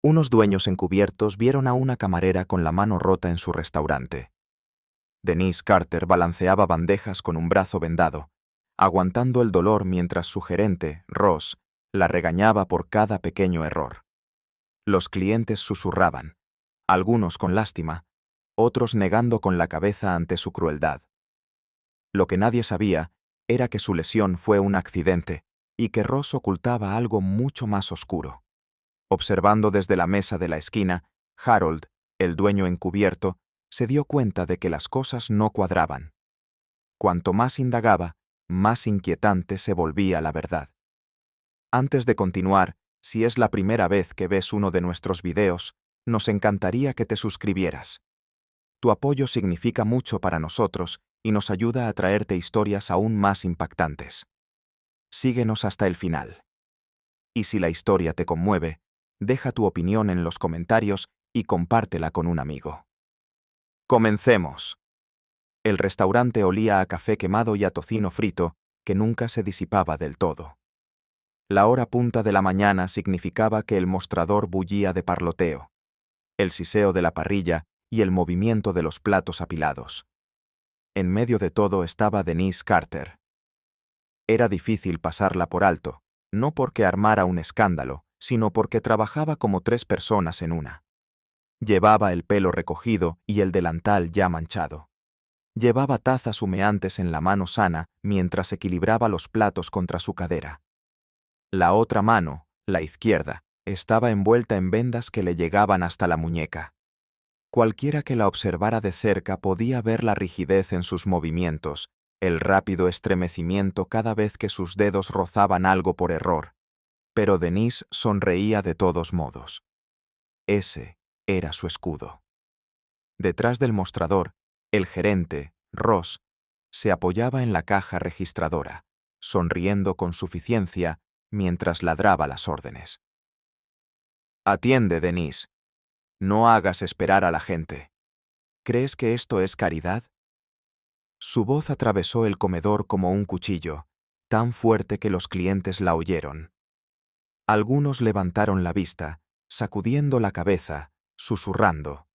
Unos dueños encubiertos vieron a una camarera con la mano rota en su restaurante. Denise Carter balanceaba bandejas con un brazo vendado, aguantando el dolor mientras su gerente, Ross, la regañaba por cada pequeño error. Los clientes susurraban, algunos con lástima, otros negando con la cabeza ante su crueldad. Lo que nadie sabía era que su lesión fue un accidente y que Ross ocultaba algo mucho más oscuro. Observando desde la mesa de la esquina, Harold, el dueño encubierto, se dio cuenta de que las cosas no cuadraban. Cuanto más indagaba, más inquietante se volvía la verdad. Antes de continuar, si es la primera vez que ves uno de nuestros videos, nos encantaría que te suscribieras. Tu apoyo significa mucho para nosotros y nos ayuda a traerte historias aún más impactantes. Síguenos hasta el final. Y si la historia te conmueve, deja tu opinión en los comentarios y compártela con un amigo. ¡Comencemos! El restaurante olía a café quemado y a tocino frito, que nunca se disipaba del todo. La hora punta de la mañana significaba que el mostrador bullía de parloteo, el siseo de la parrilla y el movimiento de los platos apilados. En medio de todo estaba Denise Carter. Era difícil pasarla por alto, no porque armara un escándalo, sino porque trabajaba como 3 personas en una. Llevaba el pelo recogido y el delantal ya manchado. Llevaba tazas humeantes en la mano sana mientras equilibraba los platos contra su cadera. La otra mano, la izquierda, estaba envuelta en vendas que le llegaban hasta la muñeca. Cualquiera que la observara de cerca podía ver la rigidez en sus movimientos, el rápido estremecimiento cada vez que sus dedos rozaban algo por error. Pero Denise sonreía de todos modos. Ese era su escudo. Detrás del mostrador, el gerente, Ross, se apoyaba en la caja registradora, sonriendo con suficiencia mientras ladraba las órdenes. «Atiende, Denise. No hagas esperar a la gente. ¿Crees que esto es caridad?» Su voz atravesó el comedor como un cuchillo, tan fuerte que los clientes la oyeron. Algunos levantaron la vista, sacudiendo la cabeza, susurrando.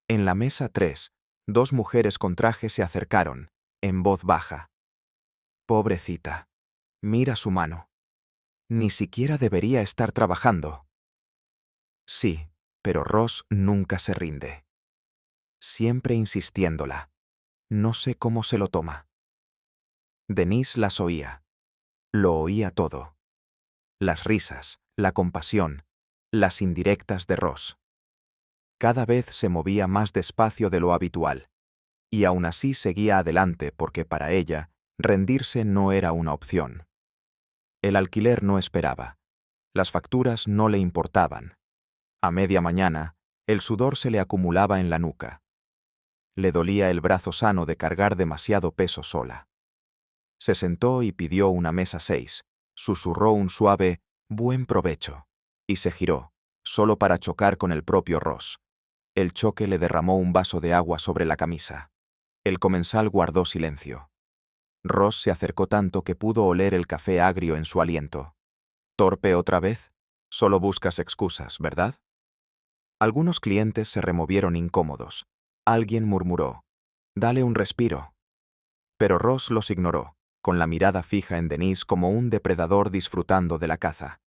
En la mesa 3, 2 mujeres con traje se acercaron, en voz baja. «Pobrecita. Mira su mano. Ni siquiera debería estar trabajando». Sí, pero Ross nunca se rinde. Siempre insistiéndola. No sé cómo se lo toma. Denise las oía. Lo oía todo. Las risas, la compasión, las indirectas de Ross. Cada vez se movía más despacio de lo habitual, y aún así seguía adelante porque para ella, rendirse no era una opción. El alquiler no esperaba. Las facturas no le importaban. A media mañana, el sudor se le acumulaba en la nuca. Le dolía el brazo sano de cargar demasiado peso sola. Se sentó y pidió una mesa 6, susurró un suave «buen provecho» y se giró, solo para chocar con el propio Ross. El choque le derramó un vaso de agua sobre la camisa. El comensal guardó silencio. Ross se acercó tanto que pudo oler el café agrio en su aliento. «¿Torpe otra vez? Solo buscas excusas, ¿verdad?» Algunos clientes se removieron incómodos. Alguien murmuró, «Dale un respiro». Pero Ross los ignoró, con la mirada fija en Denise como un depredador disfrutando de la caza.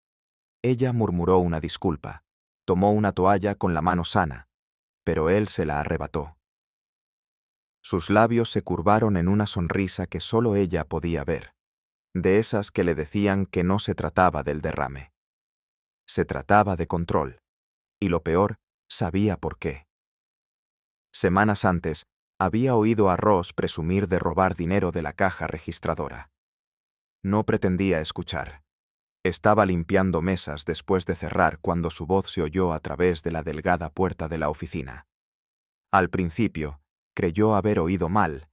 Ella murmuró una disculpa, tomó una toalla con la mano sana, pero él se la arrebató. Sus labios se curvaron en una sonrisa que solo ella podía ver, de esas que le decían que no se trataba del derrame. Se trataba de control, y lo peor, sabía por qué. Semanas antes, había oído a Ross presumir de robar dinero de la caja registradora. No pretendía escuchar. Estaba limpiando mesas después de cerrar cuando su voz se oyó a través de la delgada puerta de la oficina. Al principio, creyó haber oído mal,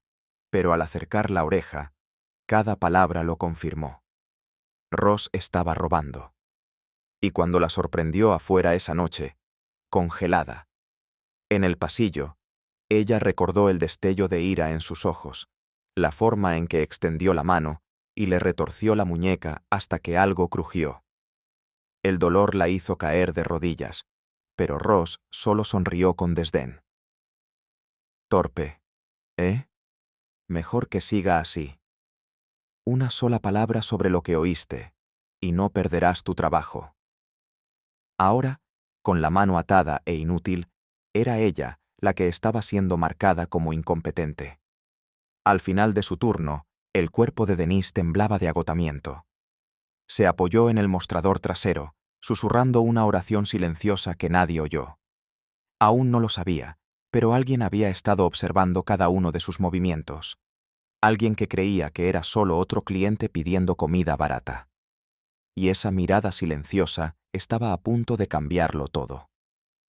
pero al acercar la oreja, cada palabra lo confirmó. Ross estaba robando. Y cuando la sorprendió afuera esa noche, congelada, en el pasillo, ella recordó el destello de ira en sus ojos, la forma en que extendió la mano y le retorció la muñeca hasta que algo crujió. El dolor la hizo caer de rodillas, pero Ross solo sonrió con desdén. Torpe, ¿eh? Mejor que siga así. Una sola palabra sobre lo que oíste, y no perderás tu trabajo. Ahora, con la mano atada e inútil, era ella la que estaba siendo marcada como incompetente. Al final de su turno, el cuerpo de Denise temblaba de agotamiento. Se apoyó en el mostrador trasero, susurrando una oración silenciosa que nadie oyó. Aún no lo sabía, pero alguien había estado observando cada uno de sus movimientos. Alguien que creía que era solo otro cliente pidiendo comida barata. Y esa mirada silenciosa estaba a punto de cambiarlo todo.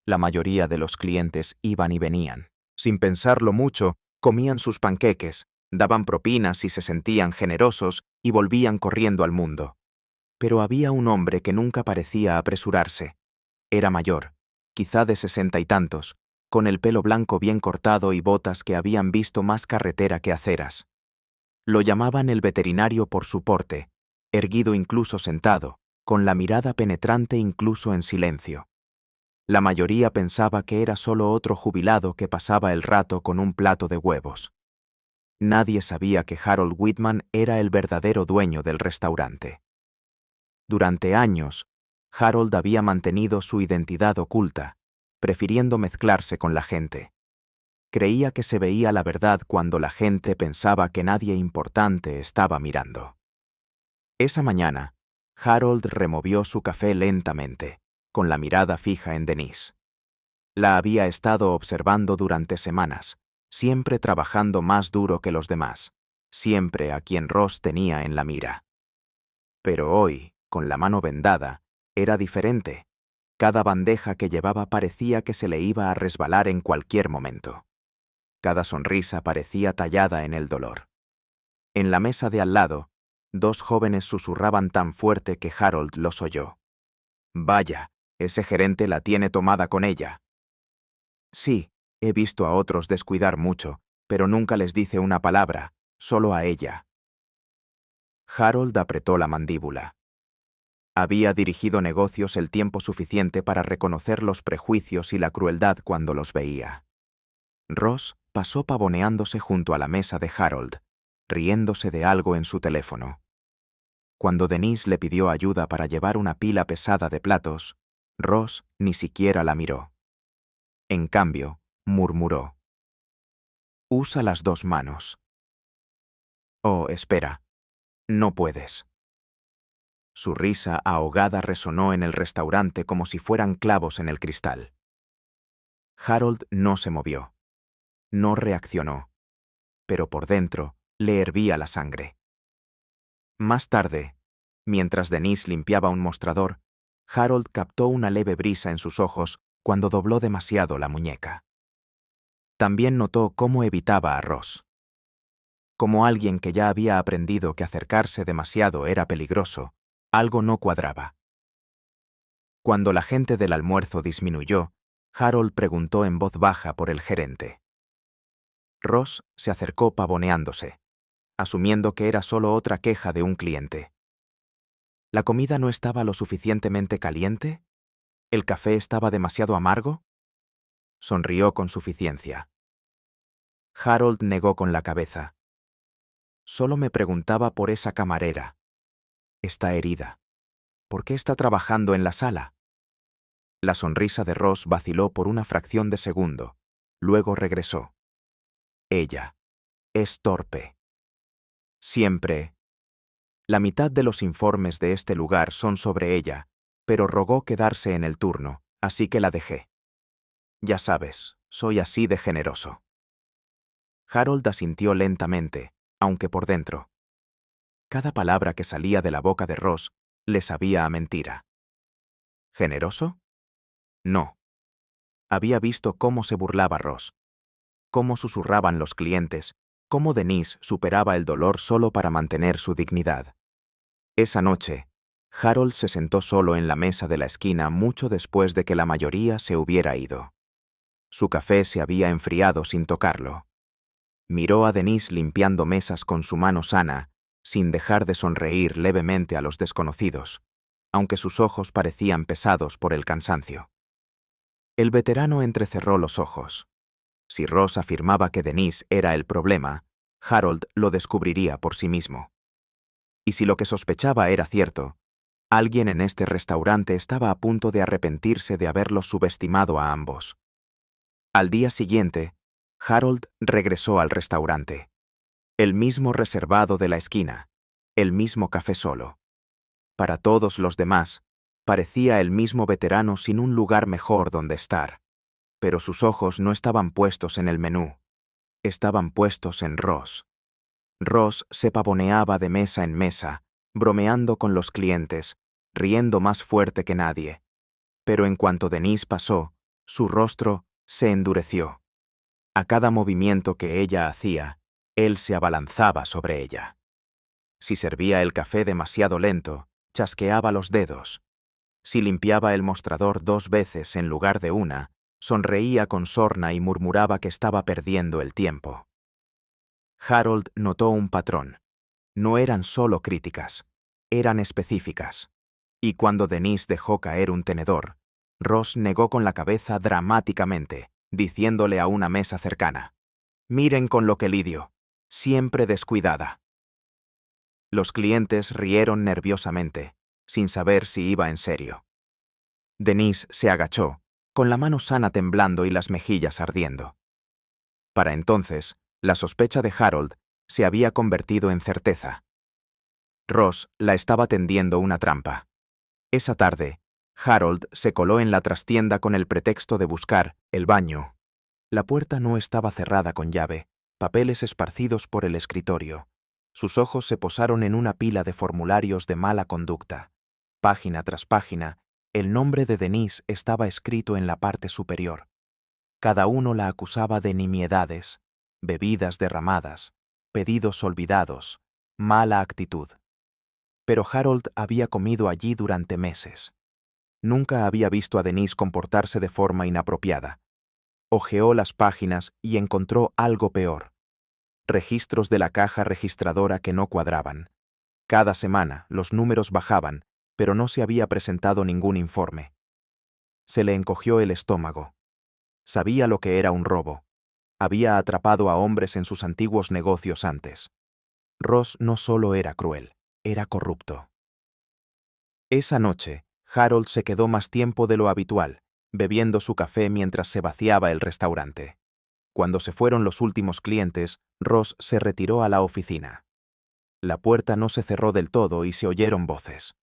La mayoría de los clientes iban y venían. Sin pensarlo mucho, comían sus panqueques, daban propinas si se sentían generosos y volvían corriendo al mundo. Pero había un hombre que nunca parecía apresurarse. Era mayor, quizá de 60 y tantos, con el pelo blanco bien cortado y botas que habían visto más carretera que aceras. Lo llamaban el veterinario por su porte, erguido incluso sentado, con la mirada penetrante incluso en silencio. La mayoría pensaba que era solo otro jubilado que pasaba el rato con un plato de huevos. Nadie sabía que Harold Whitman era el verdadero dueño del restaurante. Durante años, Harold había mantenido su identidad oculta, prefiriendo mezclarse con la gente. Creía que se veía la verdad cuando la gente pensaba que nadie importante estaba mirando. Esa mañana, Harold removió su café lentamente, con la mirada fija en Denise. La había estado observando durante semanas, siempre trabajando más duro que los demás, siempre a quien Ross tenía en la mira. Pero hoy, con la mano vendada, era diferente. Cada bandeja que llevaba parecía que se le iba a resbalar en cualquier momento. Cada sonrisa parecía tallada en el dolor. En la mesa de al lado, dos jóvenes susurraban tan fuerte que Harold los oyó. «Vaya, ese gerente la tiene tomada con ella». «Sí, he visto a otros descuidar mucho, pero nunca les dice una palabra, solo a ella». Harold apretó la mandíbula. Había dirigido negocios el tiempo suficiente para reconocer los prejuicios y la crueldad cuando los veía. Ross pasó pavoneándose junto a la mesa de Harold, riéndose de algo en su teléfono. Cuando Denise le pidió ayuda para llevar una pila pesada de platos, Ross ni siquiera la miró. En cambio, murmuró: «Usa las dos manos». «Oh, espera. No puedes». Su risa ahogada resonó en el restaurante como si fueran clavos en el cristal. Harold no se movió. No reaccionó. Pero por dentro le hervía la sangre. Más tarde, mientras Denise limpiaba un mostrador, Harold captó una leve brisa en sus ojos cuando dobló demasiado la muñeca. También notó cómo evitaba a Ross. Como alguien que ya había aprendido que acercarse demasiado era peligroso, algo no cuadraba. Cuando la gente del almuerzo disminuyó, Harold preguntó en voz baja por el gerente. Ross se acercó pavoneándose, asumiendo que era solo otra queja de un cliente. ¿La comida no estaba lo suficientemente caliente? ¿El café estaba demasiado amargo? Sonrió con suficiencia. Harold negó con la cabeza. Solo me preguntaba por esa camarera. Está herida. ¿Por qué está trabajando en la sala? La sonrisa de Ross vaciló por una fracción de segundo. Luego regresó. Ella es torpe. Siempre. La mitad de los informes de este lugar son sobre ella, pero rogó quedarse en el turno, así que la dejé. Ya sabes, soy así de generoso. Harold asintió lentamente, aunque por dentro. Cada palabra que salía de la boca de Ross le sabía a mentira. ¿Generoso? No. Había visto cómo se burlaba Ross, cómo susurraban los clientes, cómo Denise superaba el dolor solo para mantener su dignidad. Esa noche, Harold se sentó solo en la mesa de la esquina mucho después de que la mayoría se hubiera ido. Su café se había enfriado sin tocarlo. Miró a Denise limpiando mesas con su mano sana, sin dejar de sonreír levemente a los desconocidos, aunque sus ojos parecían pesados por el cansancio. El veterano entrecerró los ojos. Si Ross afirmaba que Denise era el problema, Harold lo descubriría por sí mismo. Y si lo que sospechaba era cierto, alguien en este restaurante estaba a punto de arrepentirse de haberlos subestimado a ambos. Al día siguiente, Harold regresó al restaurante. El mismo reservado de la esquina, el mismo café solo. Para todos los demás, parecía el mismo veterano sin un lugar mejor donde estar. Pero sus ojos no estaban puestos en el menú, estaban puestos en Ross. Ross se pavoneaba de mesa en mesa, bromeando con los clientes, riendo más fuerte que nadie. Pero en cuanto Denise pasó, su rostro se endureció. A cada movimiento que ella hacía, él se abalanzaba sobre ella. Si servía el café demasiado lento, chasqueaba los dedos. Si limpiaba el mostrador 2 veces en lugar de una, sonreía con sorna y murmuraba que estaba perdiendo el tiempo. Harold notó un patrón. No eran solo críticas, eran específicas. Y cuando Denise dejó caer un tenedor, Ross negó con la cabeza dramáticamente, diciéndole a una mesa cercana: «Miren con lo que lidio, siempre descuidada». Los clientes rieron nerviosamente, sin saber si iba en serio. Denise se agachó, con la mano sana temblando y las mejillas ardiendo. Para entonces, la sospecha de Harold se había convertido en certeza. Ross la estaba tendiendo una trampa. Esa tarde, Harold se coló en la trastienda con el pretexto de buscar el baño. La puerta no estaba cerrada con llave, papeles esparcidos por el escritorio. Sus ojos se posaron en una pila de formularios de mala conducta. Página tras página, el nombre de Denise estaba escrito en la parte superior. Cada uno la acusaba de nimiedades, bebidas derramadas, pedidos olvidados, mala actitud. Pero Harold había comido allí durante meses. Nunca había visto a Denise comportarse de forma inapropiada. Hojeó las páginas y encontró algo peor. Registros de la caja registradora que no cuadraban. Cada semana los números bajaban, pero no se había presentado ningún informe. Se le encogió el estómago. Sabía lo que era un robo. Había atrapado a hombres en sus antiguos negocios antes. Ross no solo era cruel, era corrupto. Esa noche, Harold se quedó más tiempo de lo habitual, bebiendo su café mientras se vaciaba el restaurante. Cuando se fueron los últimos clientes, Ross se retiró a la oficina. La puerta no se cerró del todo y se oyeron voces.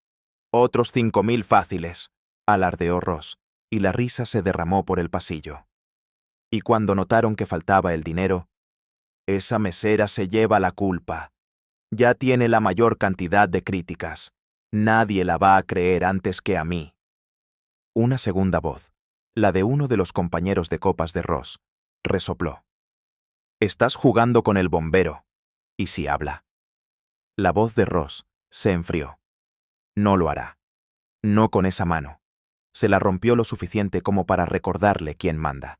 «Otros 5.000 fáciles», alardeó Ross, y la risa se derramó por el pasillo. Y cuando notaron que faltaba el dinero, «Esa mesera se lleva la culpa. Ya tiene la mayor cantidad de críticas. Nadie la va a creer antes que a mí». Una segunda voz, la de uno de los compañeros de copas de Ross, resopló. «Estás jugando con el bombero. ¿Y si habla?» La voz de Ross se enfrió. «No lo hará. No con esa mano». Se la rompió lo suficiente como para recordarle quién manda.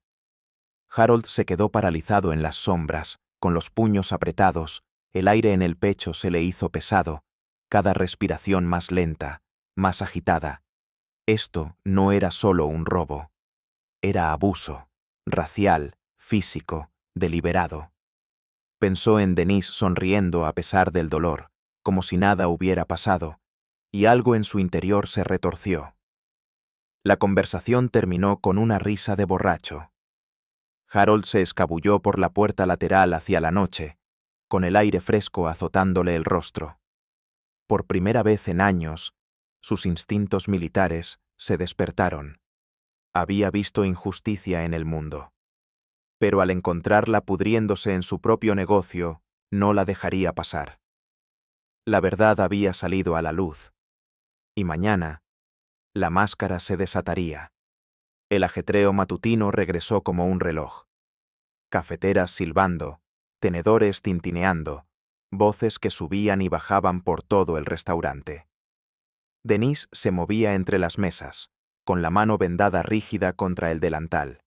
Harold se quedó paralizado en las sombras, con los puños apretados, el aire en el pecho se le hizo pesado, cada respiración más lenta, más agitada. Esto no era solo un robo. Era abuso, racial, físico, deliberado. Pensó en Denise sonriendo a pesar del dolor, como si nada hubiera pasado, y algo en su interior se retorció. La conversación terminó con una risa de borracho. Harold se escabulló por la puerta lateral hacia la noche, con el aire fresco azotándole el rostro. Por primera vez en años, sus instintos militares se despertaron. Había visto injusticia en el mundo. Pero al encontrarla pudriéndose en su propio negocio, no la dejaría pasar. La verdad había salido a la luz. Y mañana, la máscara se desataría. El ajetreo matutino regresó como un reloj. Cafeteras silbando, tenedores tintineando, voces que subían y bajaban por todo el restaurante. Denise se movía entre las mesas, con la mano vendada rígida contra el delantal.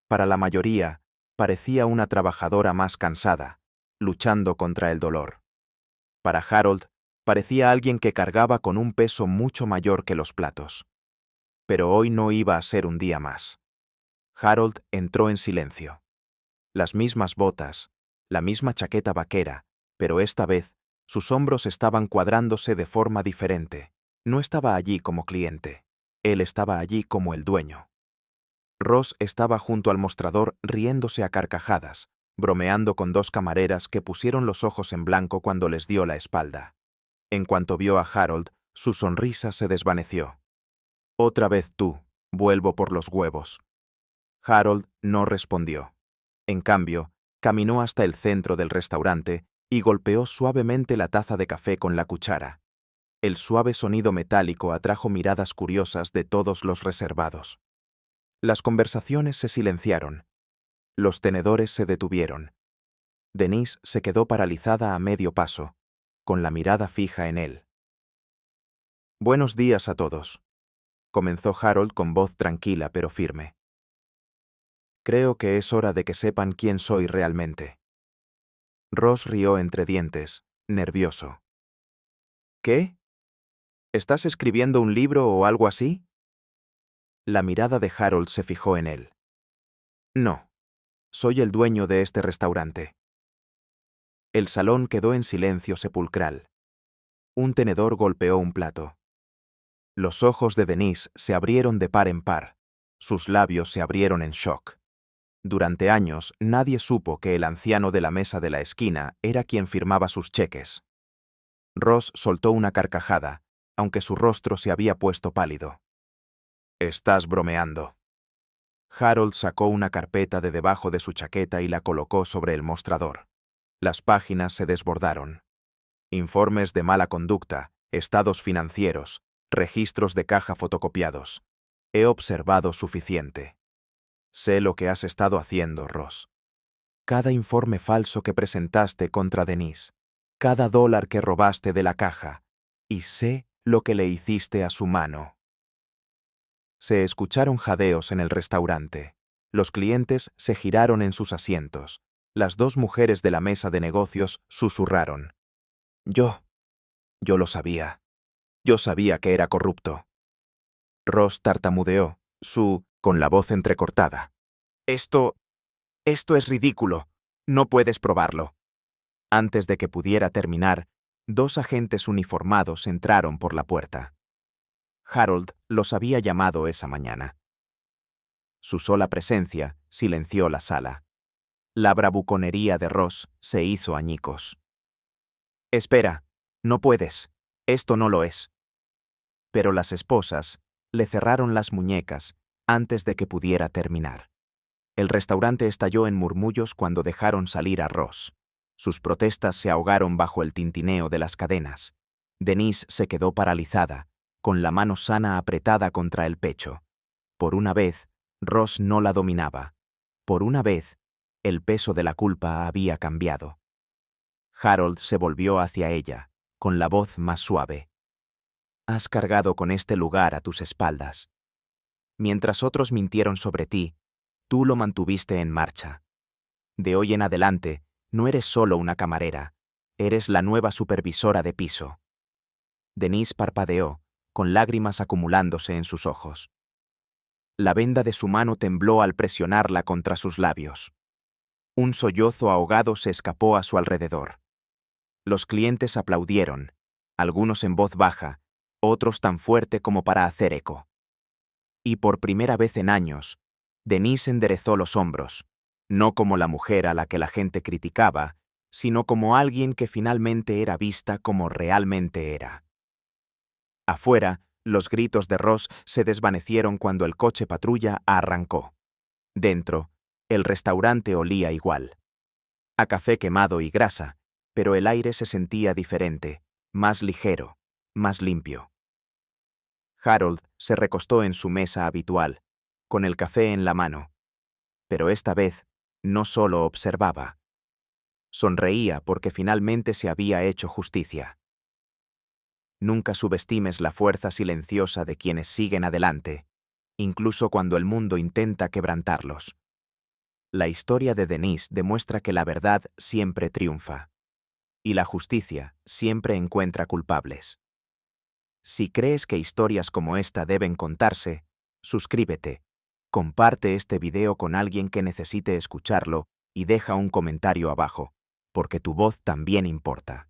Para la mayoría, parecía una trabajadora más cansada, luchando contra el dolor. Para Harold, parecía alguien que cargaba con un peso mucho mayor que los platos. Pero hoy no iba a ser un día más. Harold entró en silencio. Las mismas botas, la misma chaqueta vaquera, pero esta vez sus hombros estaban cuadrándose de forma diferente. No estaba allí como cliente. Él estaba allí como el dueño. Ross estaba junto al mostrador riéndose a carcajadas, bromeando con dos camareras que pusieron los ojos en blanco cuando les dio la espalda. En cuanto vio a Harold, su sonrisa se desvaneció. «Otra vez tú, vuelvo por los huevos». Harold no respondió. En cambio, caminó hasta el centro del restaurante y golpeó suavemente la taza de café con la cuchara. El suave sonido metálico atrajo miradas curiosas de todos los reservados. Las conversaciones se silenciaron. Los tenedores se detuvieron. Denise se quedó paralizada a medio paso, con la mirada fija en él. «Buenos días a todos», comenzó Harold con voz tranquila pero firme. «Creo que es hora de que sepan quién soy realmente». Ross rió entre dientes, nervioso. «¿Qué? ¿Estás escribiendo un libro o algo así?» La mirada de Harold se fijó en él. «No, soy el dueño de este restaurante». El salón quedó en silencio sepulcral. Un tenedor golpeó un plato. Los ojos de Denise se abrieron de par en par. Sus labios se abrieron en shock. Durante años, nadie supo que el anciano de la mesa de la esquina era quien firmaba sus cheques. Ross soltó una carcajada, aunque su rostro se había puesto pálido. «Estás bromeando». Harold sacó una carpeta de debajo de su chaqueta y la colocó sobre el mostrador. Las páginas se desbordaron. Informes de mala conducta, estados financieros, registros de caja fotocopiados. He observado suficiente. Sé lo que has estado haciendo, Ross. Cada informe falso que presentaste contra Denise, cada dólar que robaste de la caja, y sé lo que le hiciste a su mano. Se escucharon jadeos en el restaurante. Los clientes se giraron en sus asientos. Las dos mujeres de la mesa de negocios susurraron. Yo lo sabía. Yo sabía que era corrupto». Ross tartamudeó, con la voz entrecortada. Esto es ridículo. No puedes probarlo». Antes de que pudiera terminar, dos agentes uniformados entraron por la puerta. Harold los había llamado esa mañana. Su sola presencia silenció la sala. La bravuconería de Ross se hizo añicos. «Espera, no puedes. Esto no lo es». Pero las esposas le cerraron las muñecas antes de que pudiera terminar. El restaurante estalló en murmullos cuando dejaron salir a Ross. Sus protestas se ahogaron bajo el tintineo de las cadenas. Denise se quedó paralizada, con la mano sana apretada contra el pecho. Por una vez, Ross no la dominaba. Por una vez, el peso de la culpa había cambiado. Harold se volvió hacia ella, con la voz más suave. «Has cargado con este lugar a tus espaldas. Mientras otros mintieron sobre ti, tú lo mantuviste en marcha. De hoy en adelante, no eres solo una camarera, eres la nueva supervisora de piso». Denise parpadeó, con lágrimas acumulándose en sus ojos. La venda de su mano tembló al presionarla contra sus labios. Un sollozo ahogado se escapó a su alrededor. Los clientes aplaudieron, algunos en voz baja, otros tan fuerte como para hacer eco. Y por primera vez en años, Denise enderezó los hombros, no como la mujer a la que la gente criticaba, sino como alguien que finalmente era vista como realmente era. Afuera, los gritos de Ross se desvanecieron cuando el coche patrulla arrancó. Dentro, el restaurante olía igual. A café quemado y grasa, pero el aire se sentía diferente, más ligero, más limpio. Harold se recostó en su mesa habitual, con el café en la mano. Pero esta vez, no solo observaba. Sonreía porque finalmente se había hecho justicia. Nunca subestimes la fuerza silenciosa de quienes siguen adelante, incluso cuando el mundo intenta quebrantarlos. La historia de Denise demuestra que la verdad siempre triunfa, y la justicia siempre encuentra culpables. Si crees que historias como esta deben contarse, suscríbete, Comparte este video con alguien que necesite escucharlo y deja un comentario abajo, porque tu voz también importa.